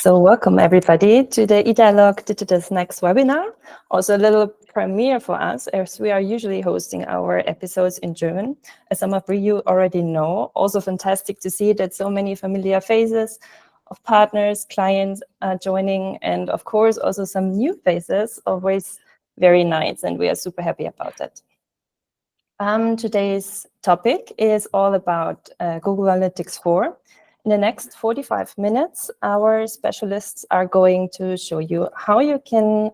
So welcome everybody to the e-dialog Digital Snacks webinar. Also a little premiere for us, as we are usually hosting our episodes in German, as some of you already know. Also fantastic to see that so many familiar faces of partners, clients are joining, and of course also some new faces, always very nice, and we are super happy about that. Today's topic is all about Google Analytics 4. In the next 45 minutes, our specialists are going to show you how you can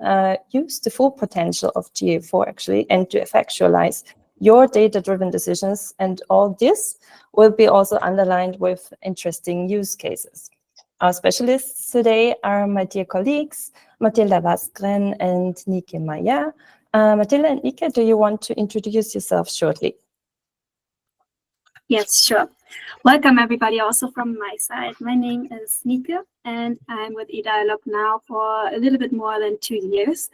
use the full potential of GA4 actually, and to effectualize your data-driven decisions. And all this will be also underlined with interesting use cases. Our specialists today are my dear colleagues, Matilda Wassgren and Meyer. Matilda and Nike, do you want to introduce yourself shortly? Yes, sure. Welcome everybody also from my side. My name is Nike and I'm with e-dialog now for a little bit more than 2 years.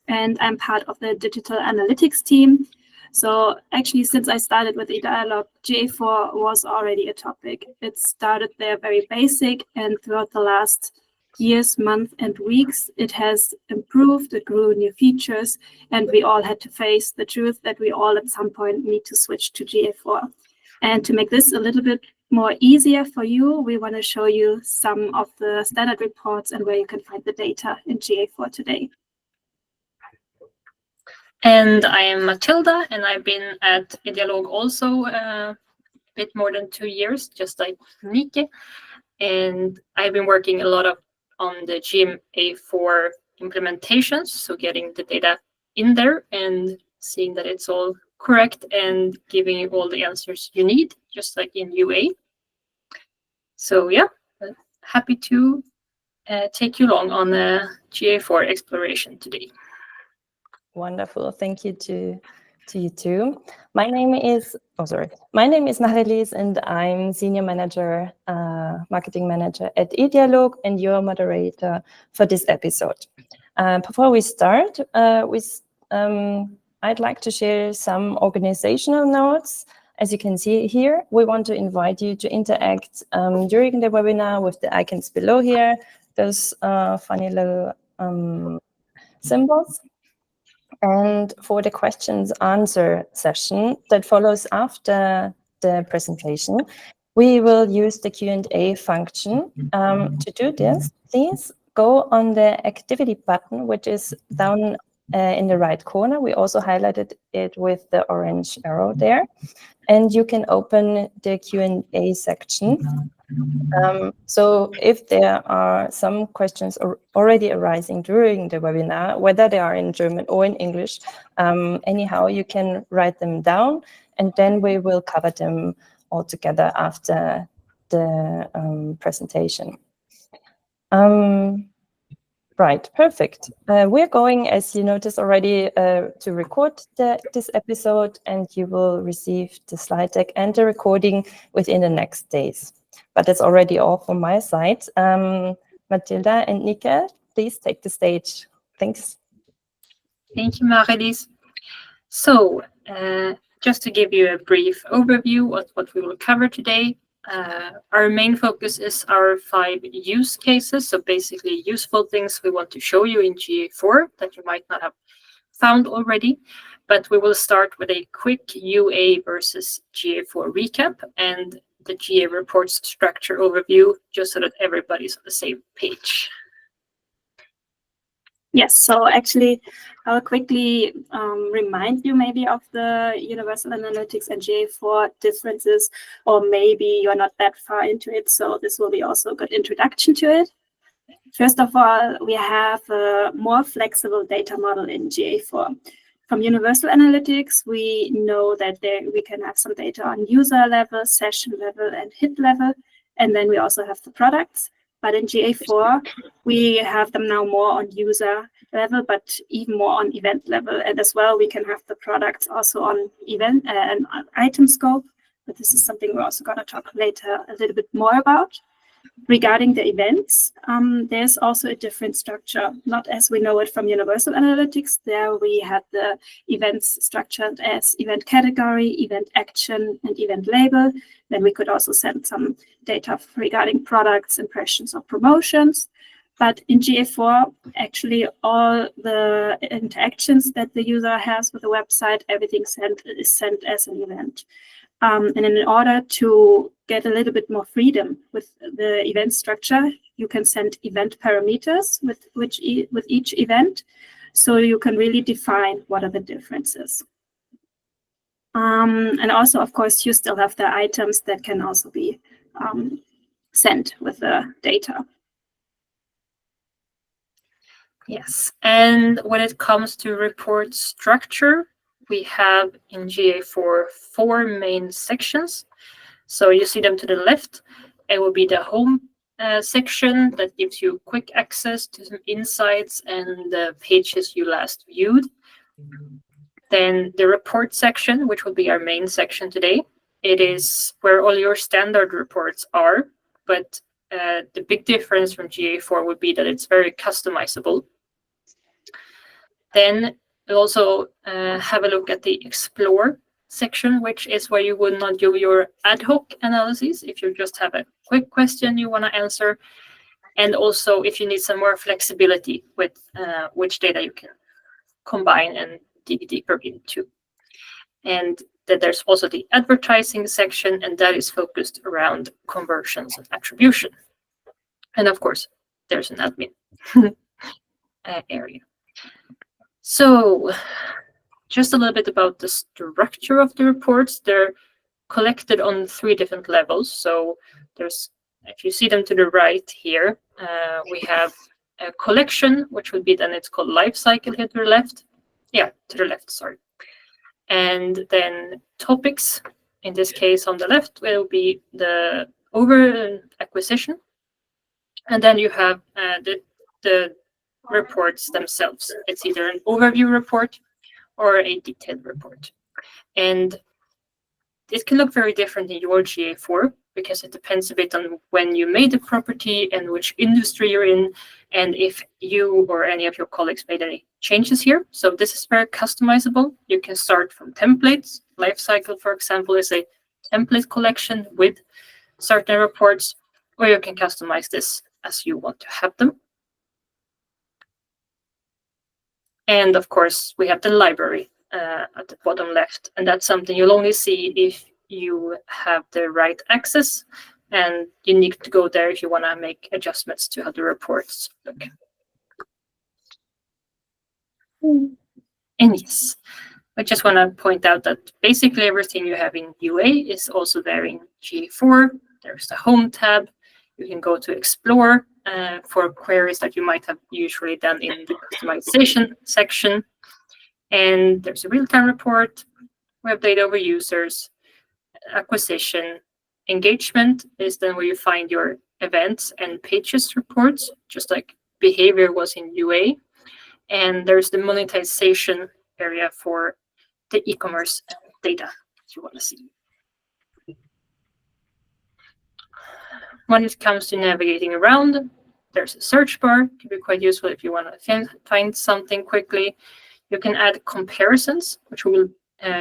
And I'm part of the digital analytics team. So actually, since I started with e-dialog, GA4 was already a topic. It started there very basic, and throughout the last years, months, and weeks, it has improved, it grew new features, and we all had to face the truth that we all at some point need to switch to GA4. And to make this a little bit more easier for you, we want to show you some of the standard reports and where you can find the data in GA4 today. And I am Matilda, and I've been at e-dialog also a bit more than 2 years, just like Nike. And I've been working a lot on the GA4 implementations, so getting the data in there and seeing that it's all correct and giving you all the answers you need, just like in UA. So yeah, happy to take you along on the GA4 exploration today. Wonderful, thank you to you too. My name is Marilise, and I'm Senior Manager, Marketing Manager at e-dialog, and your moderator for this episode. Before we start, I'd like to share some organizational notes. As you can see here, we want to invite you to interact during the webinar with the icons below here, those funny little symbols. And for the questions answer session that follows after the presentation, we will use the Q&A function. To do this, please go on the activity button, which is down in the right corner. We also highlighted it with the orange arrow there. And you can open the Q&A section. So if there are some questions already arising during the webinar, whether they are in German or in English, anyhow, you can write them down, and then we will cover them all together after the presentation. Right, perfect. We're going, as you noticed already, to record this episode, and you will receive the slide deck and the recording within the next days. But that's already all from my side. Matilda and Nike, please take the stage. Thanks. Thank you, Marilise. So, just to give you a brief overview of what we will cover today, our main focus is our 5 use cases. So basically useful things we want to show you in GA4 that you might not have found already. But we will start with a quick UA versus GA4 recap and the GA reports structure overview, just so that everybody's on the same page. Yes, so actually, I'll quickly remind you maybe of the Universal Analytics and GA4 differences, or maybe you're not that far into it, so this will be also a good introduction to it. First of all, we have a more flexible data model in GA4. From Universal Analytics, we know that we can have some data on user level, session level, and hit level, and then we also have the products. But in GA4, we have them now more on user level, but even more on event level. And as well, we can have the products also on event and item scope. But this is something we're also going to talk later a little bit more about. Regarding the events, there's also a different structure, not as we know it from Universal Analytics. There we had the events structured as event category, event action, and event label. Then we could also send some data regarding products, impressions, or promotions. But in GA4, actually all the interactions that the user has with the website, everything is sent as an event. And in order to get a little bit more freedom with the event structure, you can send event parameters with each event. So you can really define what are the differences. And also, of course, you still have the items that can also be sent with the data. Yes, and when it comes to report structure, we have in GA4 4 main sections. So you see them to the left. It will be the home section that gives you quick access to some insights and the pages you last viewed. Then the report section, which will be our main section today. It is where all your standard reports are, but the big difference from GA4 would be that it's very customizable. Then we'll also have a look at the Explore section, which is where you would not do your ad hoc analysis if you just have a quick question you want to answer, and also if you need some more flexibility with which data you can combine and dig deeper into. And then there's also the advertising section, and that is focused around conversions and attribution. And of course, there's an admin area. So just a little bit about the structure of the reports. They're collected on 3 different levels. So there's, if you see them to the right here, we have a collection, which would be then it's called life cycle here to the left. Yeah, to the left, sorry. And then topics, in this case on the left, will be the acquisition. And then you have the reports themselves. It's either an overview report or a detailed report. And it can look very different in your GA4 because it depends a bit on when you made the property and which industry you're in, and if you or any of your colleagues made any changes here. So this is very customizable. You can start from templates. Lifecycle, for example, is a template collection with certain reports, or you can customize this as you want to have them. And of course, we have the library at the bottom left, and that's something you'll only see if you have the right access, and you need to go there if you want to make adjustments to how the reports look. And yes, I just want to point out that basically everything you have in UA is also there in GA4. There's the Home tab. You can go to Explore for queries that you might have usually done in the customization section. And there's a real-time report. We have data over users, acquisition. Engagement is then where you find your events and pages reports, just like behavior was in UA. And there's the monetization area for the e-commerce data, if you want to see. When it comes to navigating around, there's a search bar. It can be quite useful if you want to find something quickly. You can add comparisons, which we will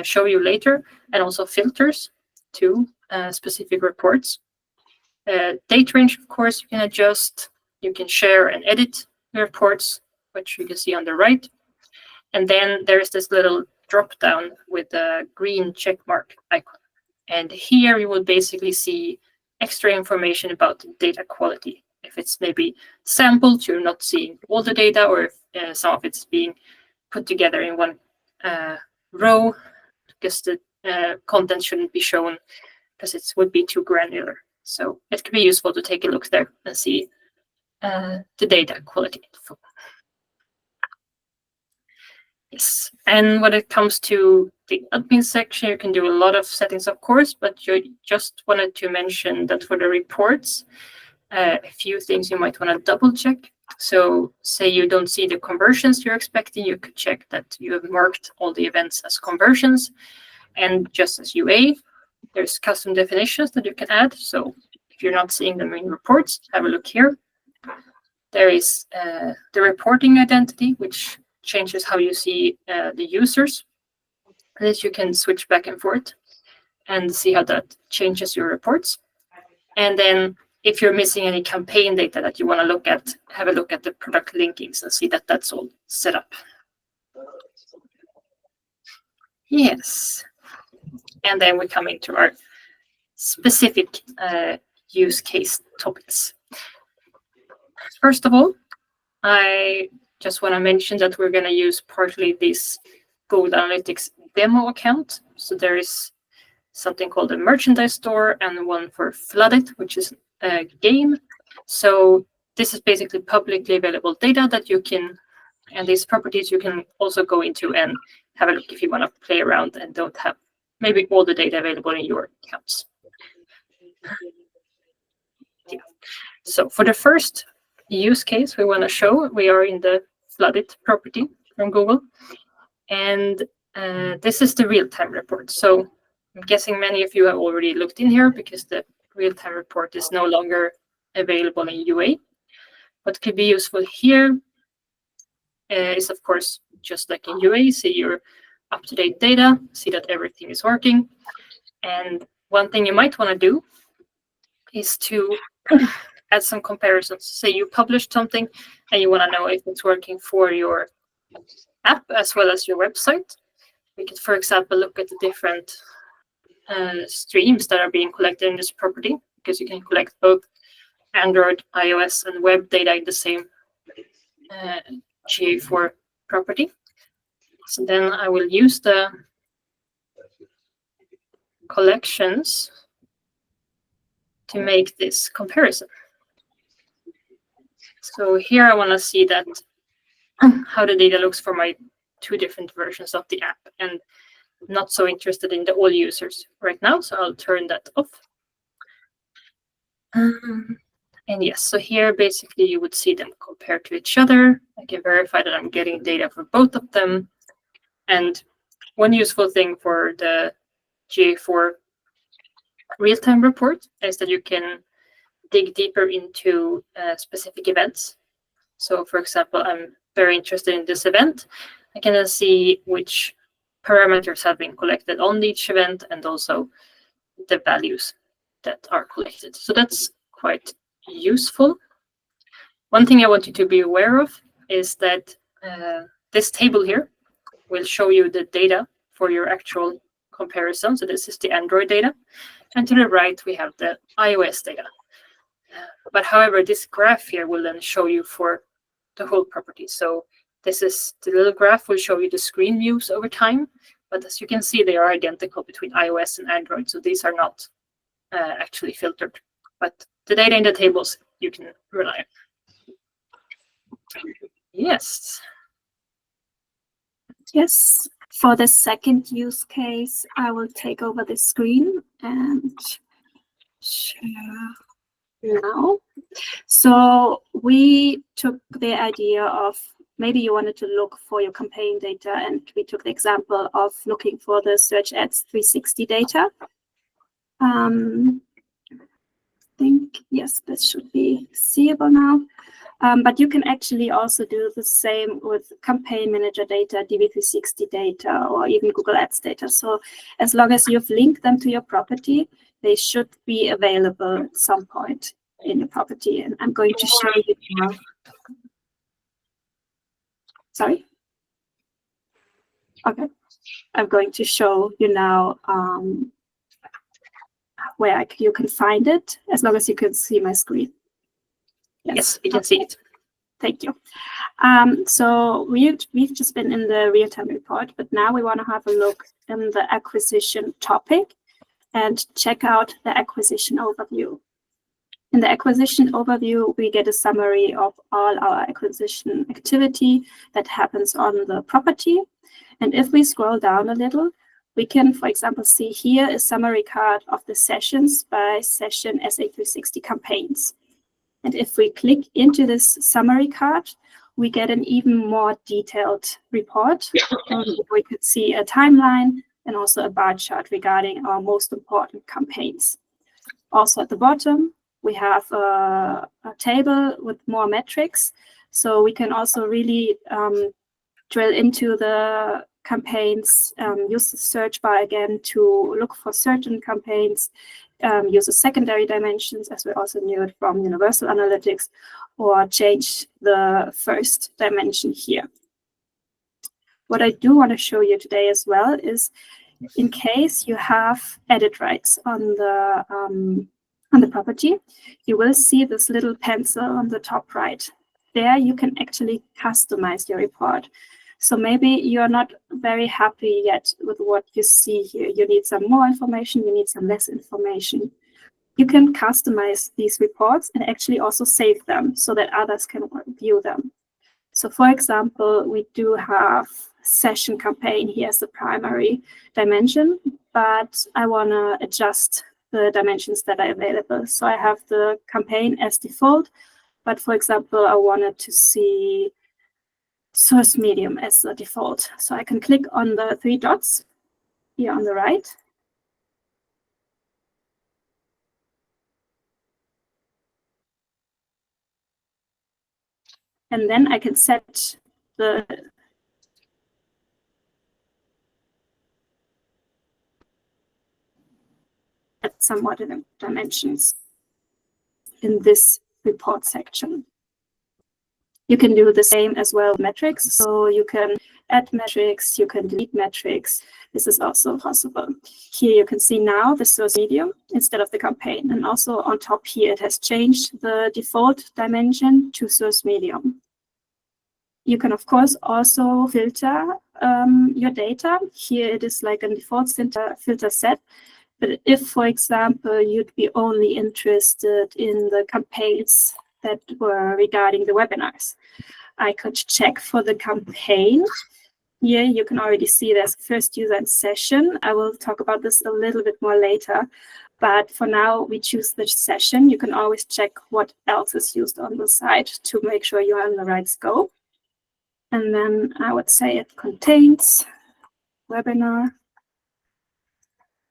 show you later, and also filters to specific reports. Date range, of course, you can adjust. You can share and edit the reports, which you can see on the right. And then there's this little drop down with the green check mark icon. And here you will basically see extra information about the data quality. If it's maybe sampled, you're not seeing all the data, or if some of it's being put together in one row, because the content shouldn't be shown because it would be too granular. So it can be useful to take a look there and see the data quality info. Yes, and when it comes to the admin section, you can do a lot of settings, of course, but you just wanted to mention that for the reports, a few things you might want to double check. So say you don't see the conversions you're expecting, you could check that you have marked all the events as conversions. And just as UA, there's custom definitions that you can add. So if you're not seeing them in reports, have a look here. There is the reporting identity, which changes how you see the users. This you can switch back and forth and see how that changes your reports. And then if you're missing any campaign data that you want to look at, have a look at the product linkings and see that that's all set up. Yes. And then we come into our specific use case topics. First of all, I just want to mention that we're going to use partly this Google Analytics demo account. So there is something called a merchandise store and one for Flooded, which is a game. So this is basically publicly available data that you can, and these properties you can also go into and have a look if you want to play around and don't have maybe all the data available in your accounts. Yeah. So for the first use case we want to show, we are in the Flooded property from Google. And this is the real-time report. So I'm guessing many of you have already looked in here because the real-time report is no longer available in UA. What could be useful here is, of course, just like in UA, see your up-to-date data, see that everything is working. And one thing you might want to do is to add some comparisons. Say you published something and you want to know if it's working for your app as well as your website. We could, for example, look at the different streams that are being collected in this property, because you can collect both Android, iOS, and web data in the same GA4 property. So then I will use the collections to make this comparison. So here I want to see that how the data looks for my two different versions of the app, and not so interested in the all users right now, so I'll turn that off. And yes, so here basically you would see them compared to each other. I can verify that I'm getting data for both of them. And one useful thing for the GA4 real-time report is that you can dig deeper into specific events. So for example, I'm very interested in this event. I can then see which parameters have been collected on each event and also the values that are collected. So that's quite useful. One thing I want you to be aware of is that this table here will show you the data for your actual comparison. So this is the Android data. And to the right, we have the iOS data. But however, this graph here will then show you for the whole property. So this is the little graph will show you the screen views over time. But as you can see, they are identical between iOS and Android. So these are not actually filtered. But the data in the tables you can rely on. Yes. Yes. For the second use case, I will take over the screen and share now. So we took the idea of maybe you wanted to look for your campaign data, and we took the example of looking for the Search Ads 360 data. I think, yes, this should be seeable now. But you can actually also do the same with Campaign Manager data, DV360 data, or even Google Ads data. So as long as you've linked them to your property, they should be available at some point in your property. And I'm going to show you now. Sorry? Okay. I'm going to show you now where you can find it, as long as you can see my screen. Yes, we can see it. Thank you. So we've just been in the real-time report, but now we want to have a look in the acquisition topic and check out the acquisition overview. In the acquisition overview, we get a summary of all our acquisition activity that happens on the property. And if we scroll down a little, we can, for example, see here a summary card of the sessions by session SA360 campaigns. And if we click into this summary card, we get an even more detailed report. We could see a timeline and also a bar chart regarding our most important campaigns. Also at the bottom, we have a table with more metrics. So we can also really drill into the campaigns, use the search bar again to look for certain campaigns, use the secondary dimensions, as we also knew it from universal analytics, or change the first dimension here. What I do want to show you today as well is, in case you have edit rights on the property, you will see this little pencil on the top right. There you can actually customize your report. So maybe you're not very happy yet with what you see here. You need some more information, you need some less information. You can customize these reports and actually also save them so that others can view them. So for example, we do have session campaign here as the primary dimension, but I want to adjust the dimensions that are available. So I have the campaign as default, but for example, I wanted to see source medium as the default. So I can click on the 3 dots here on the right. And then I can set the some other dimensions in this report section. You can do the same as well with metrics. So you can add metrics, you can delete metrics. This is also possible. Here you can see now the source medium instead of the campaign. And also on top here, it has changed the default dimension to source medium. You can, of course, also filter your data. Here it is like a default filter set. But if, for example, you'd be only interested in the campaigns that were regarding the webinars, I could check for the campaign. Here you can already see there's first user and session. I will talk about this a little bit more later. But for now, we choose the session. You can always check what else is used on the site to make sure you're in the right scope. And then I would say it contains webinar.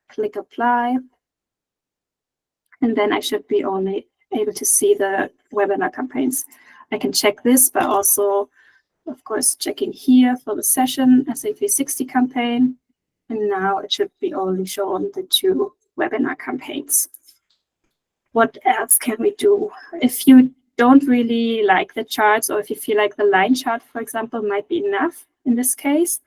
Click apply. And then I should be only able to see the webinar campaigns. I can check this, but also, of course, checking here for the session SA360 campaign. And now it should be only shown the 2 webinar campaigns. What else can we do? If you don't really like the charts, or if you feel like the line chart, for example, might be enough in this case,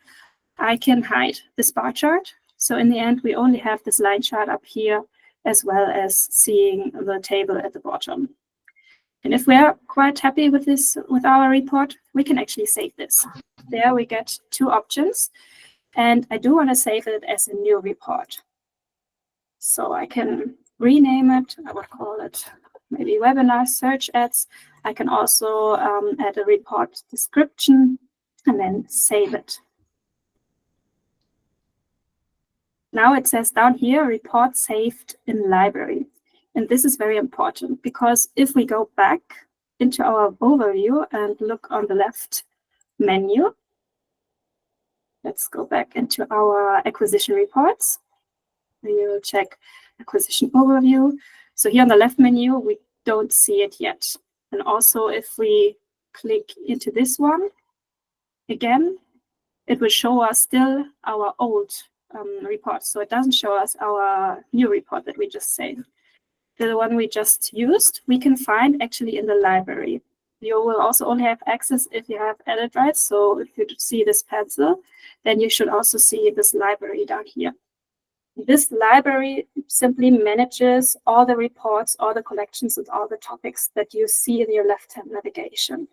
I can hide this bar chart. So in the end, we only have this line chart up here, as well as seeing the table at the bottom. And if we are quite happy with this, with our report, we can actually save this. There we get 2 options. And I do want to save it as a new report. So I can rename it. I would call it maybe webinar search ads. I can also add a report description and then save it. Now it says down here, report saved in library. And this is very important because if we go back into our overview and look on the left menu, let's go back into our acquisition reports. We will check acquisition overview. So here on the left menu, we don't see it yet. And also if we click into this one, again, it will show us still our old report. So it doesn't show us our new report that we just saved. The one we just used, we can find actually in the library. You will also only have access if you have edit rights. So if you see this pencil, then you should also see this library down here. This library simply manages all the reports, all the collections, and all the topics that you see in your left-hand navigation.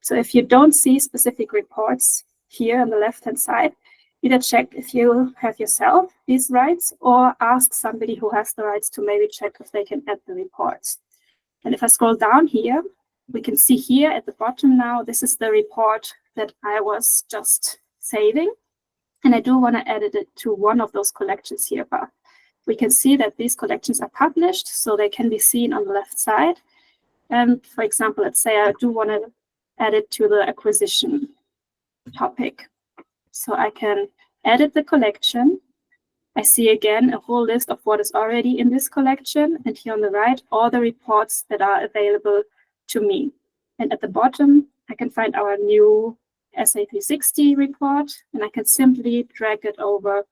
So if you don't see specific reports here on the left-hand side, either check if you have yourself these rights or ask somebody who has the rights to maybe check if they can add the reports. And if I scroll down here, we can see here at the bottom now, this is the report that I was just saving. And I do want to edit it to one of those collections here, but we can see that these collections are published, so they can be seen on the left side. And for example, let's say I do want to add it to the acquisition topic. So I can edit the collection. I see again a whole list of what is already in this collection. And here on the right, all the reports that are available to me. And at the bottom, I can find our new SA360 report, and I can simply drag it over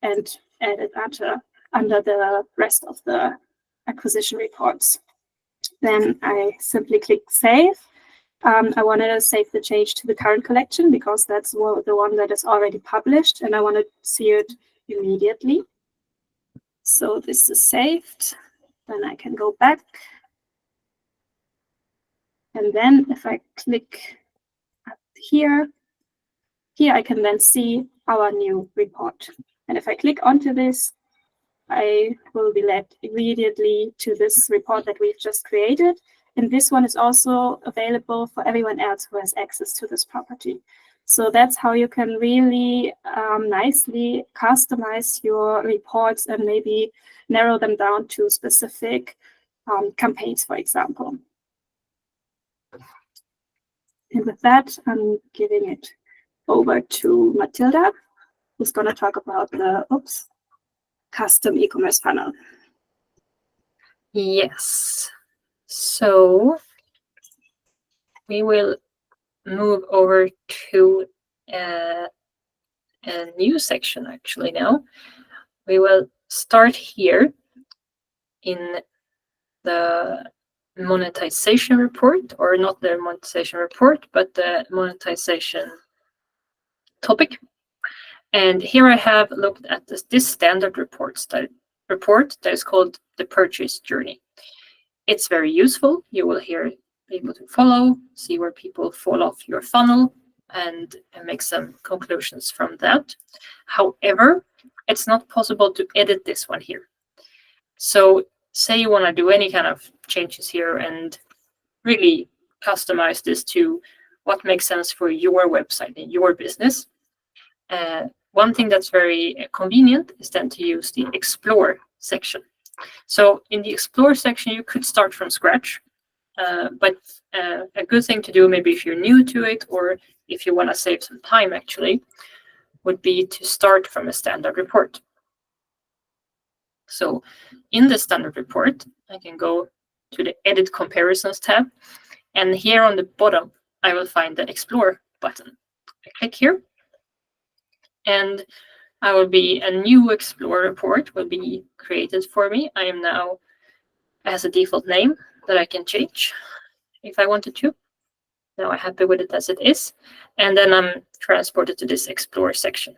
and add it under the rest of the acquisition reports. Then I simply click save. I wanted to save the change to the current collection because that's the one that is already published, and I want to see it immediately. So this is saved. Then I can go back. And then if I click up here I can then see our new report. And if I click onto this, I will be led immediately to this report that we've just created. And this one is also available for everyone else who has access to this property. So that's how you can really nicely customize your reports and maybe narrow them down to specific campaigns, for example. And with that, I'm giving it over to Matilda, who's going to talk about the custom e-commerce funnel. Yes. So we will move over to a new section actually now. We will start here in the monetization report, or not the monetization report, but the monetization topic. And here I have looked at this standard report that is called the purchase journey. It's very useful. You will here be able to follow, see where people fall off your funnel, and make some conclusions from that. However, it's not possible to edit this one here. So say you want to do any kind of changes here and really customize this to what makes sense for your website and your business. One thing that's very convenient is then to use the Explore section. So in the Explore section, you could start from scratch, but a good thing to do, maybe if you're new to it or if you want to save some time actually, would be to start from a standard report. So in the standard report, I can go to the Edit Comparisons tab, and here on the bottom, I will find the Explore button. I click here, and a new Explore report will be created for me. I am now as a default name that I can change if I wanted to. Now I'm happy with it as it is. And then I'm transported to this Explore section.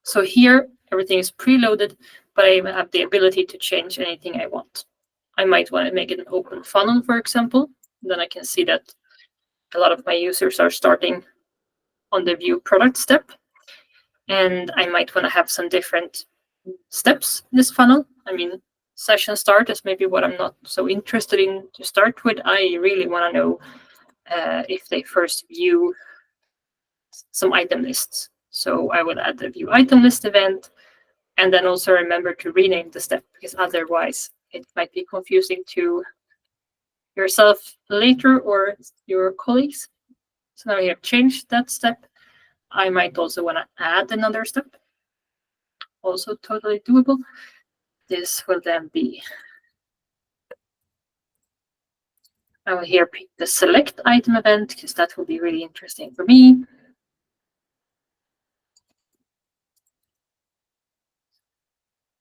So here, everything is preloaded, but I have the ability to change anything I want. I might want to make it an open funnel, for example. Then I can see that a lot of my users are starting on the view product step. And I might want to have some different steps in this funnel. I mean, session start is maybe what I'm not so interested in to start with. I really want to know if they first view some item lists. So I will add the view item list event, and then also remember to rename the step, because otherwise it might be confusing to yourself later or your colleagues. So now we have changed that step. I might also want to add another step. Also totally doable. This will then be, I will here pick the select item event, because that will be really interesting for me.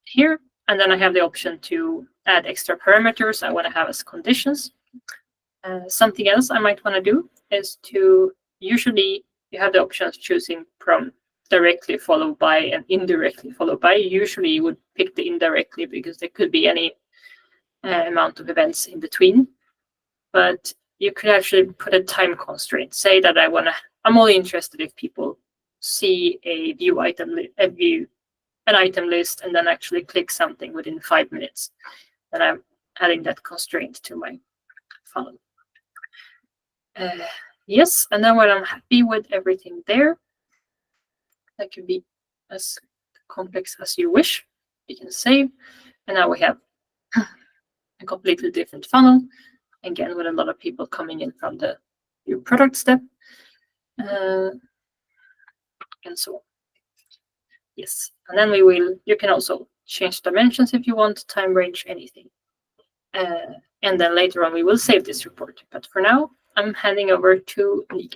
Here, and then I have the option to add extra parameters I want to have as conditions. Something else I might want to do is to, usually you have the option of choosing from directly followed by and indirectly followed by. Usually you would pick the indirectly because there could be any amount of events in between. But you could actually put a time constraint. Say that I'm only interested if people see an item list and then actually click something within 5 minutes. Then I'm adding that constraint to my funnel. Yes, and then when I'm happy with everything there, that can be as complex as you wish. You can save, and now we have a completely different funnel, again with a lot of people coming in from the new product step, and so on. Yes, and then you can also change dimensions if you want, time range, anything. And then later on we will save this report. But for now, I'm handing over to Nick.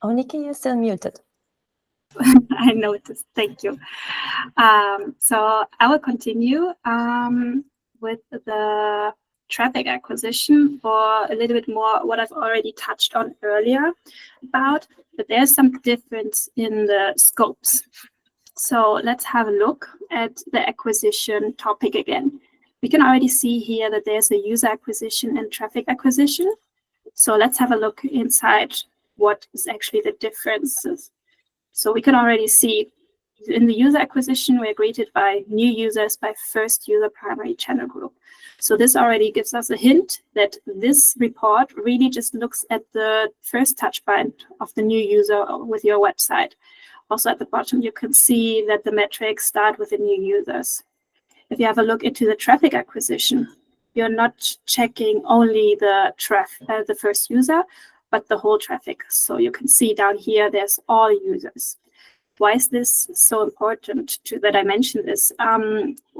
Oh, Nikki, you're still muted. I noticed. Thank you. So I will continue with the traffic acquisition for a little bit more what I've already touched on earlier about, but there's some difference in the scopes. So let's have a look at the acquisition topic again. We can already see here that there's a user acquisition and traffic acquisition. So let's have a look inside what is actually the differences. So we can already see in the user acquisition, we're greeted by new users by first user primary channel group. So this already gives us a hint that this report really just looks at the first touch point of the new user with your website. Also at the bottom, you can see that the metrics start with the new users. If you have a look into the traffic acquisition, you're not checking only the first user, but the whole traffic. So you can see down here, there's all users. Why is this so important that I mention this?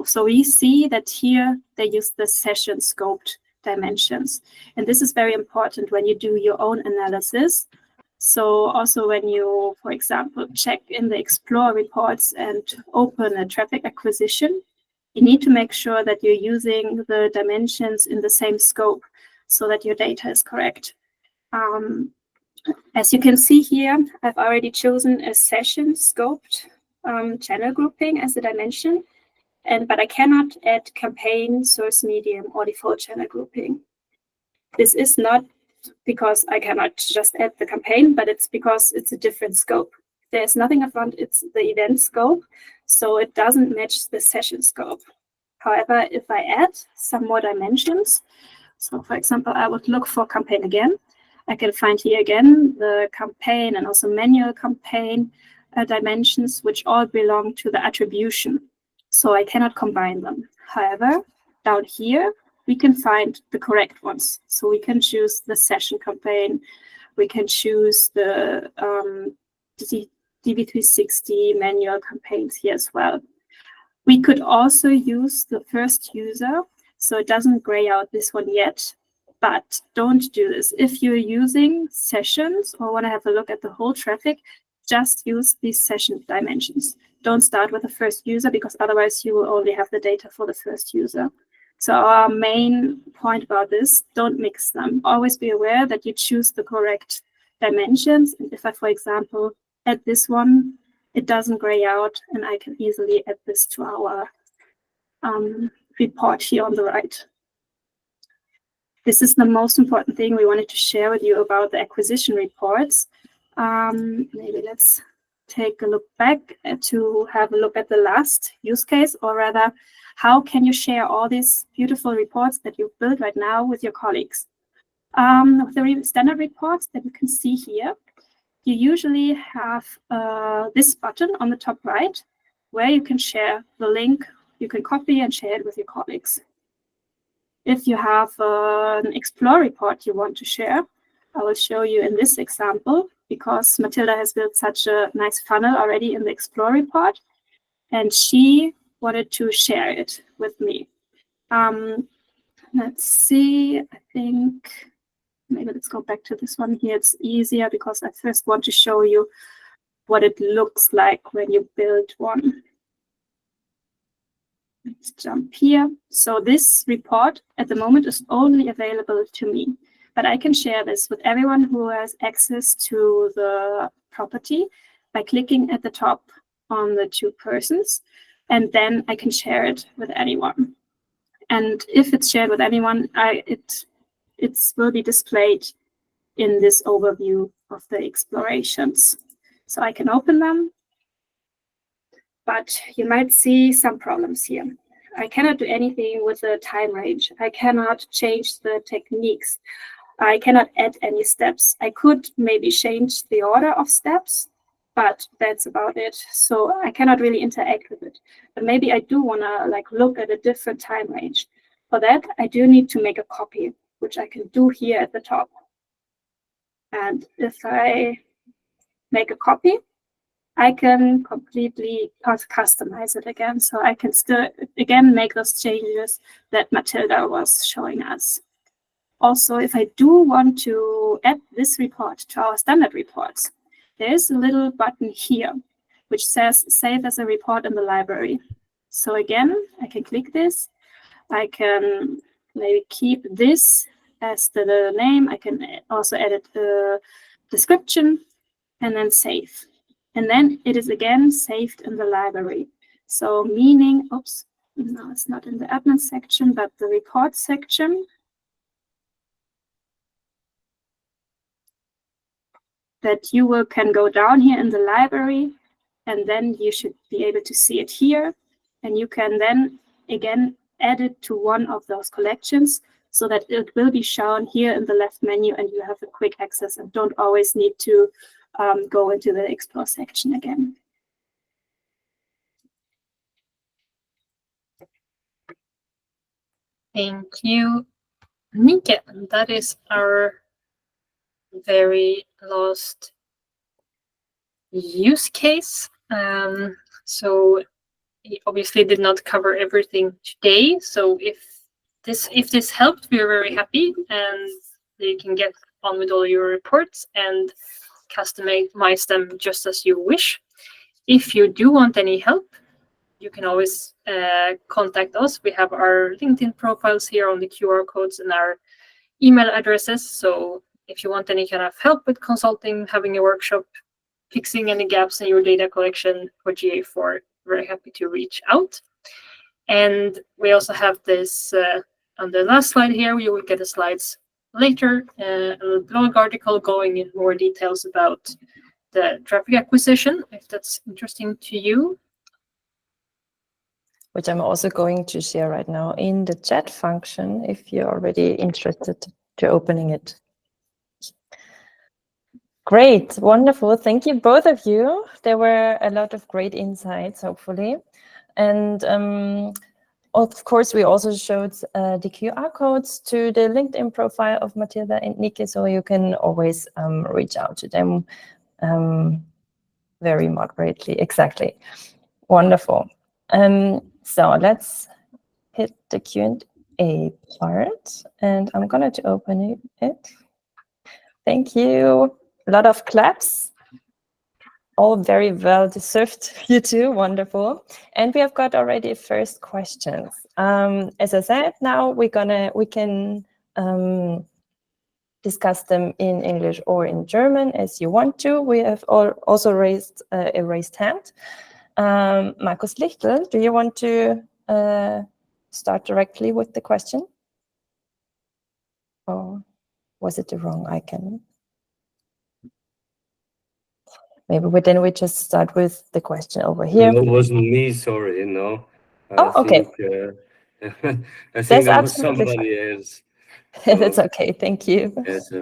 So we see that here they use the session scoped dimensions. And this is very important when you do your own analysis. So also when you, for example, check in the Explore reports and open a traffic acquisition, you need to make sure that you're using the dimensions in the same scope so that your data is correct. As you can see here, I've already chosen a session scoped channel grouping as a dimension, but I cannot add campaign, source medium, or default channel grouping. This is not because I cannot just add the campaign, but it's because it's a different scope. There's nothing up front, it's the event scope, so it doesn't match the session scope. However, if I add some more dimensions, so for example, I would look for campaign again, I can find here again the campaign and also manual campaign dimensions, which all belong to the attribution. So I cannot combine them. However, down here, we can find the correct ones. So we can choose the session campaign. We can choose the DB360 manual campaigns here as well. We could also use the first user. So it doesn't gray out this one yet. But don't do this. If you're using sessions or want to have a look at the whole traffic, just use these session dimensions. Don't start with the first user because otherwise you will only have the data for the first user. So our main point about this, don't mix them. Always be aware that you choose the correct dimensions. And if I, for example, add this one, it doesn't gray out and I can easily add this to our report here on the right. This is the most important thing we wanted to share with you about the acquisition reports. Maybe let's take a look back to have a look at the last use case, or rather, how can you share all these beautiful reports that you've built right now with your colleagues? The standard reports that you can see here, you usually have this button on the top right, where you can share the link. You can copy and share it with your colleagues. If you have an Explore report you want to share, I will show you in this example, because Matilda has built such a nice funnel already in the Explore report, and she wanted to share it with me. Let's see, I think, maybe let's go back to this one here. It's easier because I first want to show you what it looks like when you build one. Let's jump here. So this report at the moment is only available to me, but I can share this with everyone who has access to the property by clicking at the top on the two persons, and then I can share it with anyone. And if it's shared with anyone, it will be displayed in this overview of the explorations. So I can open them. But you might see some problems here. I cannot do anything with the time range. I cannot change the techniques. I cannot add any steps. I could maybe change the order of steps, but that's about it. So I cannot really interact with it. But maybe I do want to look at a different time range. For that, I do need to make a copy, which I can do here at the top. And if I make a copy, I can completely customize it again. So I can still, again, make those changes that Matilda was showing us. Also, if I do want to add this report to our standard reports, there is a little button here. which says save as a report in the library. So again, I can click this. I can maybe keep this as the name. I can also edit the description and then save. And then it is again saved in the library. So meaning, oops, no, it's not in the admin section, but the report section. That you can go down here in the library, and then you should be able to see it here. And you can then again add it to one of those collections so that it will be shown here in the left menu, and you have a quick access and don't always need to go into the explore section again. Thank you, Nike. That is our very last use case. So we obviously did not cover everything today. So if this helped, we are very happy, and you can get on with all your reports and customize them just as you wish. If you do want any help, you can always contact us. We have our LinkedIn profiles here on the QR codes and our email addresses. So if you want any kind of help with consulting, having a workshop, fixing any gaps in your data collection for GA4, very happy to reach out. And we also have this on the last slide here. You will get the slides later, a blog article going in more details about the traffic acquisition, if that's interesting to you. Which I'm also going to share right now in the chat function if you're already interested to opening it. Great, wonderful. Thank you, both of you. There were a lot of great insights, hopefully. And of course, we also showed the QR codes to the LinkedIn profile of Matilda and Nike, so you can always reach out to them very moderately. Exactly. Wonderful. So let's hit the Q&A part, and I'm going to open it. Thank you. A lot of claps. All very well deserved. You too. Wonderful. And we have got already first questions. As I said, now we can discuss them in English or in German as you want to. We have also raised a raised hand. Markus Lichtel, do you want to start directly with the question? Or was it the wrong icon? Maybe then we just start with the question over here. No, it wasn't me, sorry, no. Okay. I think that was somebody else. So, that's okay, thank you. Yes,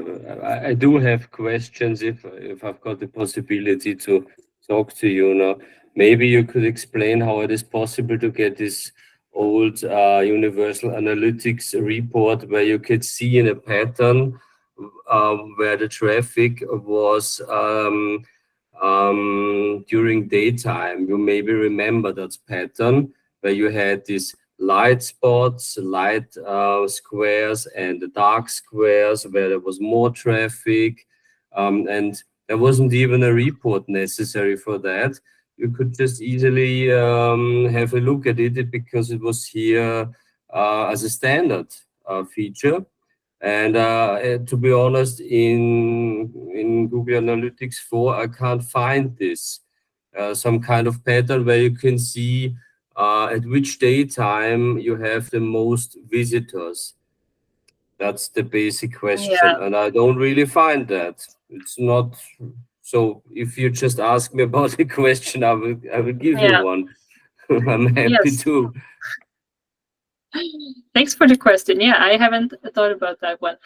I do have questions if I've got the possibility to talk to you now. Maybe you could explain how it is possible to get this old Universal Analytics report where you could see in a pattern where the traffic was during daytime. You maybe remember that pattern where you had these light spots, light squares, and the dark squares where there was more traffic, and there wasn't even a report necessary for that. You could just easily have a look at it because it was here as a standard feature. And to be honest, in Google Analytics 4, I can't find this. Some kind of pattern where you can see at which daytime you have the most visitors. That's the basic question. Yeah. And I don't really find that. It's not. So if you just ask me about the question, I will give you one. I'm happy to. Thanks for the question. Yeah, I haven't thought about that one.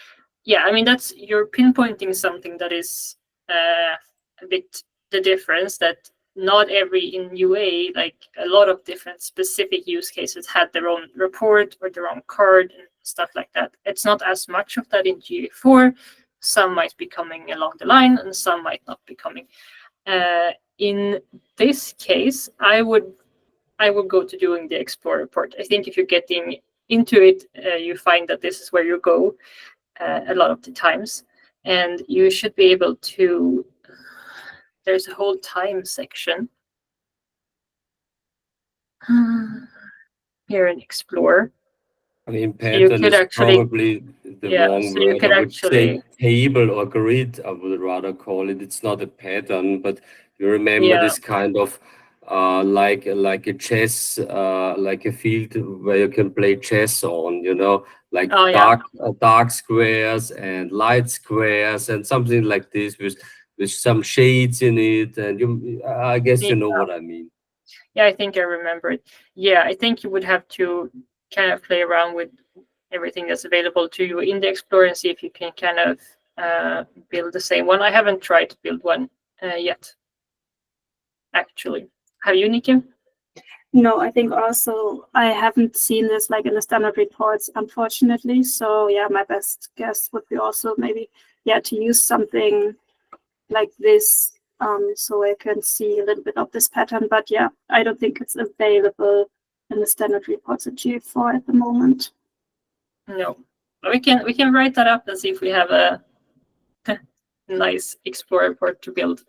Yeah, I mean, you're pinpointing something that is a bit the difference, that not every in UA, like a lot of different specific use cases had their own report or their own card and stuff like that. It's not as much of that in GA4. Some might be coming along the line and some might not be coming. In this case, I would go to doing the Explore report. I think if you're getting into it, you find that this is where you go a lot of the times, and you should be able to. There's a whole time section Here in Explore. I mean, So you pattern could is actually, probably the yeah, wrong so you word. could I would say actually, table or grid, I would rather call it. It's not a pattern, but you remember yeah, this kind of like a chess, like a field where you can play chess on, you know, like oh yeah, dark squares and light squares and something like this with some shades in it. And I guess you know yeah, what I mean. yeah, I think I remember it. Yeah, I think you would have to kind of play around with everything that's available to you in the Explorer and see if you can kind of build the same one. I haven't tried to build one yet, actually. Have you, Nikki? No, I think also I haven't seen this like in the standard reports, unfortunately. So yeah, my best guess would be also maybe, yeah, to use something like this, so I can see a little bit of this pattern. But yeah, I don't think it's available in the standard reports at GA4 at the moment. No. We can write that up and see if we have a nice Explorer report to build.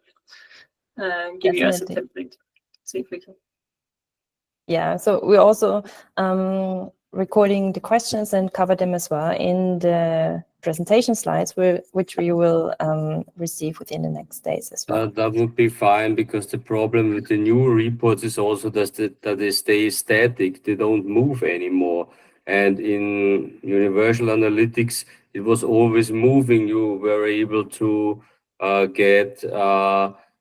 Give you as a Definitely. template. See if we can. Yeah, so we're also recording the questions and cover them as well in the presentation slides, which we will receive within the next days as well. That would be fine, because the problem with the new reports is also that they stay static. They don't move anymore. And in Universal Analytics, it was always moving. You were able to get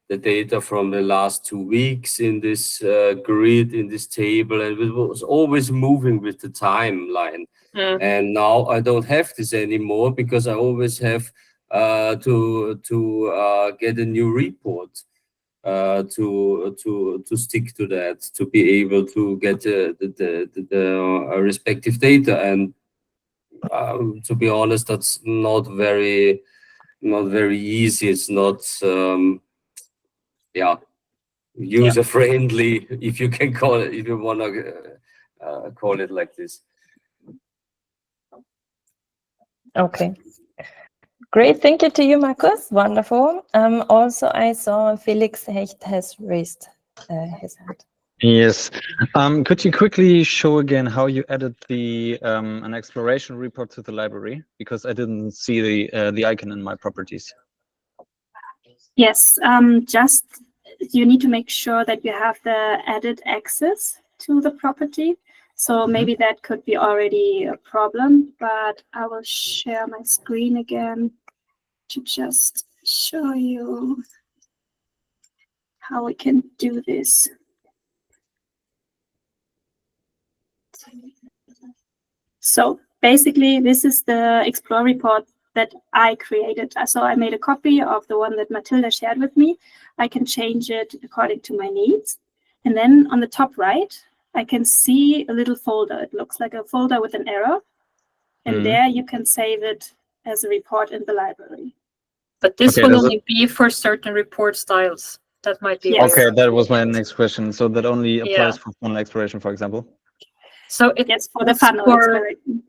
the data from the last 2 weeks in this grid, in this table, and it was always moving with the timeline. And now I don't have this anymore, because I always have to get a new report to stick to that, to be able to get the respective data. And to be honest, that's not very easy. It's not user friendly, if you can call it, if you want to call it like this. Okay. Great, thank you to you, Markus. Wonderful. Also, I saw Felix Hecht has raised his hand. Yes. Could you quickly show again how you added the an exploration report to the library? Because I didn't see the icon in my properties. Yes, just you need to make sure that you have the added access to the property. So maybe that could be already a problem, but I will share my screen again to just show you how we can do this. So basically, this is the Explore report that I created. So I made a copy of the one that Matilda shared with me. I can change it according to my needs. And then on the top right, I can see a little folder. It looks like a folder with an arrow. And there you can save it as a report in the library. But this will only be for certain report styles. That might be. Yes. Okay, that was my next question. So that only applies for funnel exploration, for example? So it's for the funnel exploration.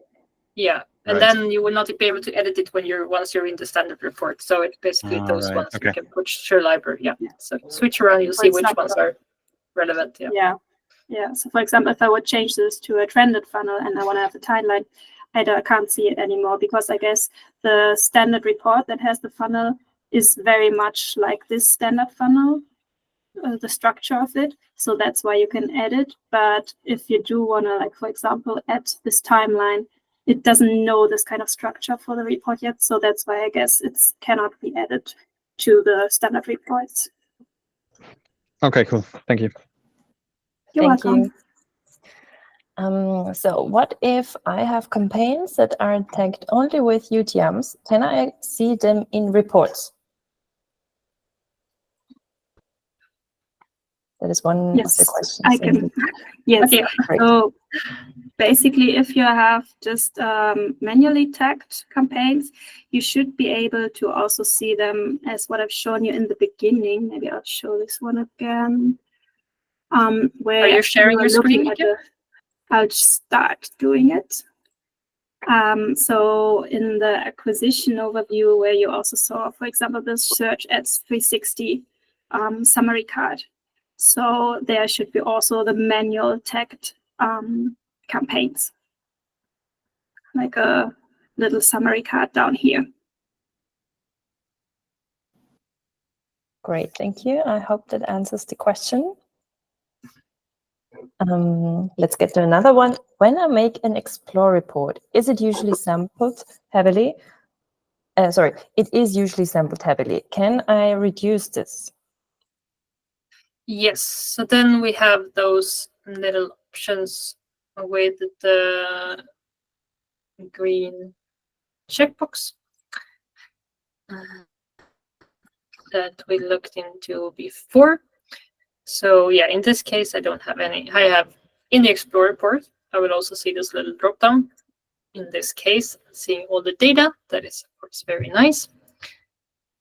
Yeah, and then you will not be able to edit it once you're in the standard report. So it's basically those ones you can push to your library. Yeah. So switch around, you'll see which ones are relevant. Yeah. So for example, if I would change this to a trended funnel and I want to have the timeline, I can't see it anymore, because I guess the standard report that has the funnel is very much like this standard funnel, the structure of it. So that's why you can edit. But if you do want to, like, for example, add this timeline, it doesn't know this kind of structure for the report yet. So that's why I guess it cannot be added to the standard reports. Okay, cool. Thank you. You're welcome. So what if I have campaigns that are tagged only with UTMs? Can I see them in reports? That is one of the questions. I can. Yes. Okay. So basically, if you have just manually tagged campaigns, you should be able to also see them as what I've shown you in the beginning. Maybe I'll show this one again. Where are you sharing your screen again? I'll start doing it. So in the acquisition overview, where you also saw, for example, the search ads 360 summary card, So there should be also the manual tagged campaigns, like a little summary card down here. Great, thank you. I hope that answers the question. Let's get to another one. When I make an explore report, is it usually sampled heavily? Sorry, it is usually sampled heavily. Can I reduce this? Yes, so then we have those little options with the green checkbox that we looked into before. So yeah, in this case, I don't have any. I have in the Explore report, I will also see this little drop down. In this case, seeing all the data, that is of course very nice.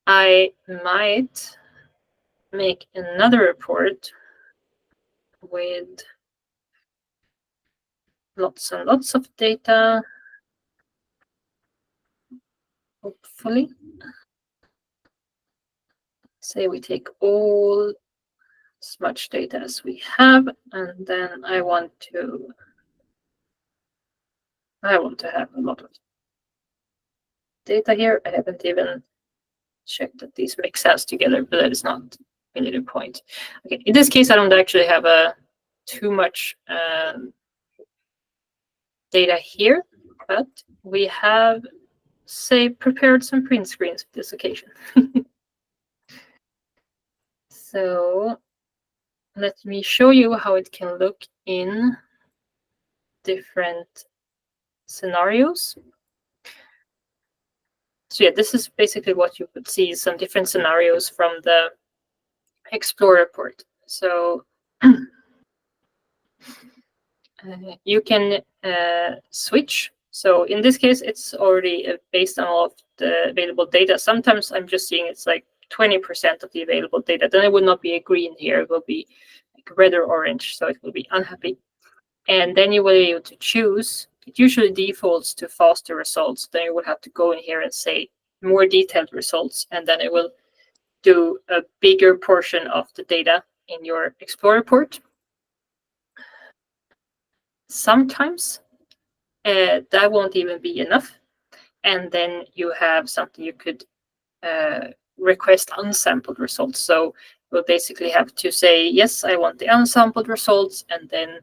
I might make another report with lots and lots of data, hopefully. Say we take all as much data as we have, and then I want to have a lot of data here. I haven't even checked that these make sense together, but that is not really the point. Okay, in this case, I don't actually have too much data here, but we have, say, prepared some print screens for this occasion. So let me show you how it can look in different scenarios. So yeah, this is basically what you would see, some different scenarios from the Explore report. So you can switch. So in this case, it's already based on all of the available data. Sometimes I'm just seeing it's like 20% of the available data. Then it would not be a green here. It will be like red or orange. So it will be unhappy. And then you will be able to choose. It usually defaults to faster results. Then you would have to go in here and say more detailed results. And then it will do a bigger portion of the data in your Explore report. Sometimes that won't even be enough. And then you have something you could request unsampled results. So we'll basically have to say, yes, I want the unsampled results. And then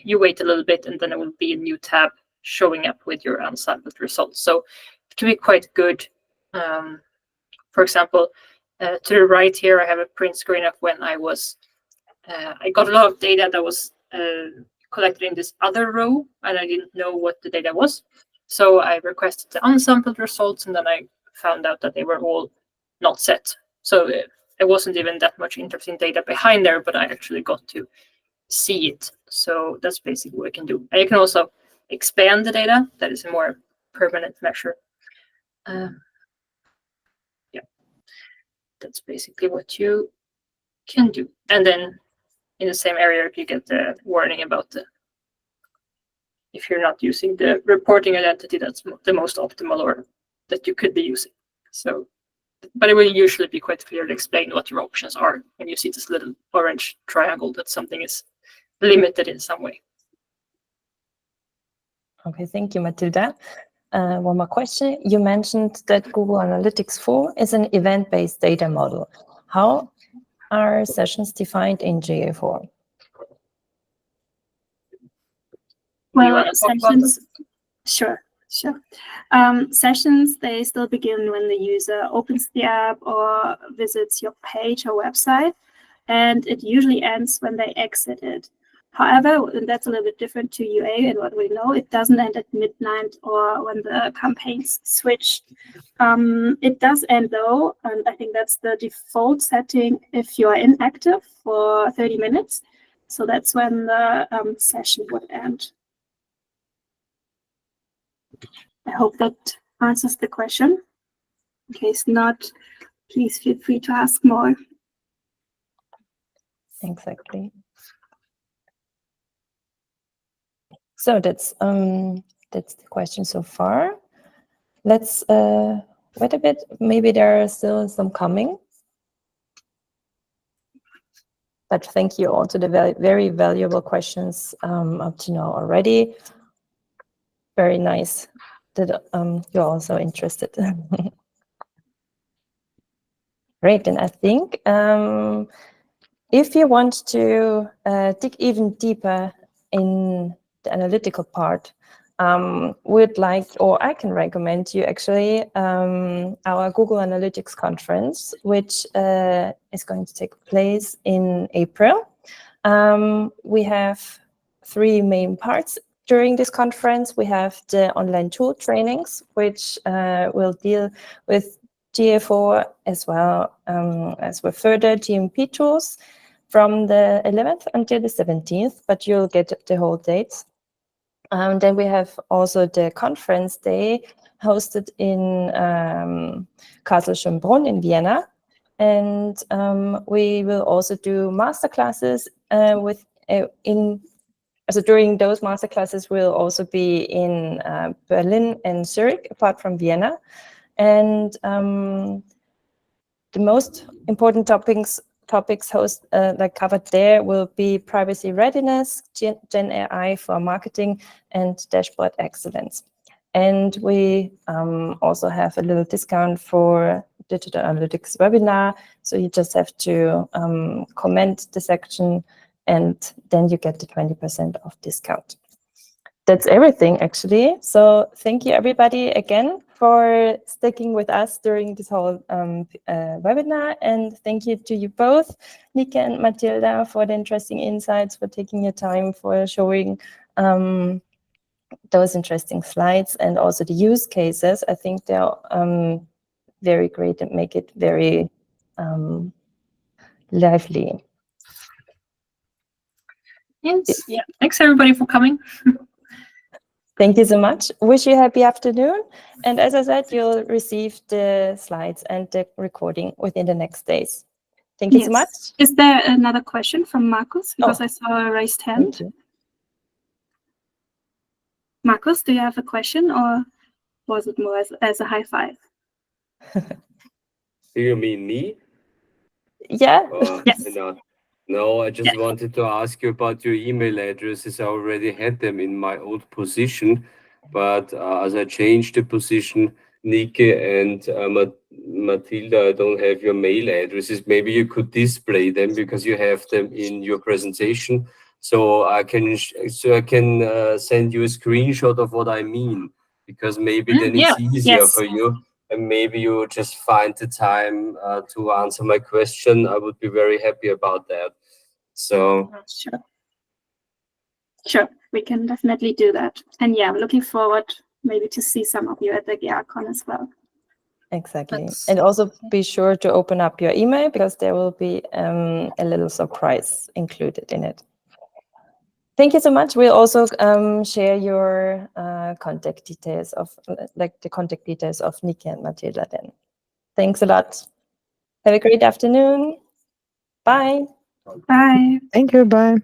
you wait a little bit, and then it will be a new tab showing up with your unsampled results. So it can be quite good. For example, to the right here, I have a print screen of when I got a lot of data that was collected in this other row, and I didn't know what the data was. So I requested the unsampled results, and then I found out that they were all not set. So it wasn't even that much interesting data behind there, but I actually got to see it. So that's basically what I can do. And you can also expand the data. That is a more permanent measure. Yeah, that's basically what you can do. And then in the same area, you get the warning about if you're not using the reporting identity that's the most optimal or that you could be using. So, but it will usually be quite clear to explain what your options are when you see this little orange triangle that something is limited in some way. Okay, thank you, Matilda. One more question. You mentioned that Google Analytics 4 is an event-based data model. How are sessions defined in GA4? Well, sessions, sure. Sessions, they still begin when the user opens the app or visits your page or website, and it usually ends when they exit it. However, and that's a little bit different to UA and what we know, it doesn't end at midnight or when the campaigns switch. It does end though, and I think that's the default setting if you are inactive for 30 minutes. So that's when the session would end. I hope that answers the question. In case not, please feel free to ask more. Exactly. So that's the question so far. Let's wait a bit. Maybe there are still some coming. But thank you all to the very, very valuable questions up to now already. Very nice that you're also interested. Great, and I think if you want to dig even deeper in the analytical part, we'd like, or I can recommend you actually, our Google Analytics conference, which is going to take place in April. We have 3 main parts during this conference. We have the online tool trainings, which will deal with GA4 as well as with further GMP tools from the 11th until the 17th, but you'll get the whole dates. Then we have also the conference day hosted in Castle Schönbrunn in Vienna. And we will also do masterclasses so during those masterclasses, we'll also be in Berlin and Zurich, apart from Vienna. And the most important topics covered there will be privacy readiness, Gen AI for marketing, and dashboard excellence. And we also have a little discount for digital analytics webinar. So you just have to comment the section, and then you get the 20% off discount. That's everything, actually. So thank you, everybody, again, for sticking with us during this whole webinar. And thank you to you both, Nike and Matilda, for the interesting insights, for taking your time, for showing those interesting slides, and also the use cases. I think they're very great and make it very lively. Yes, yeah. Thanks everybody for coming. Thank you so much. Wish you a happy afternoon. And as I said, you'll receive the slides and the recording within the next days. Thank you so much. Is there another question from Marcus? Because I saw a raised hand. Marcus, do you have a question, or was it more as a high five? Do you mean me? Yeah. Yes. No, I just wanted to ask you about your email addresses. I already had them in my old position, but as I changed the position, Nike and Matilda, I don't have your mail addresses. Maybe you could display them because you have them in your presentation, so I can send you a screenshot of what I mean, because maybe then it's easier for you. And maybe you just find the time to answer my question. I would be very happy about that. So Sure, we can definitely do that. And yeah, I'm looking forward maybe to see some of you at the GA4 as well. Exactly. And also be sure to open up your email, because there will be a little surprise included in it. Thank you so much. We'll also share your contact details of the contact details of Nike and Matilda then. Thanks a lot. Have a great afternoon. Bye. Bye. Thank you. Bye.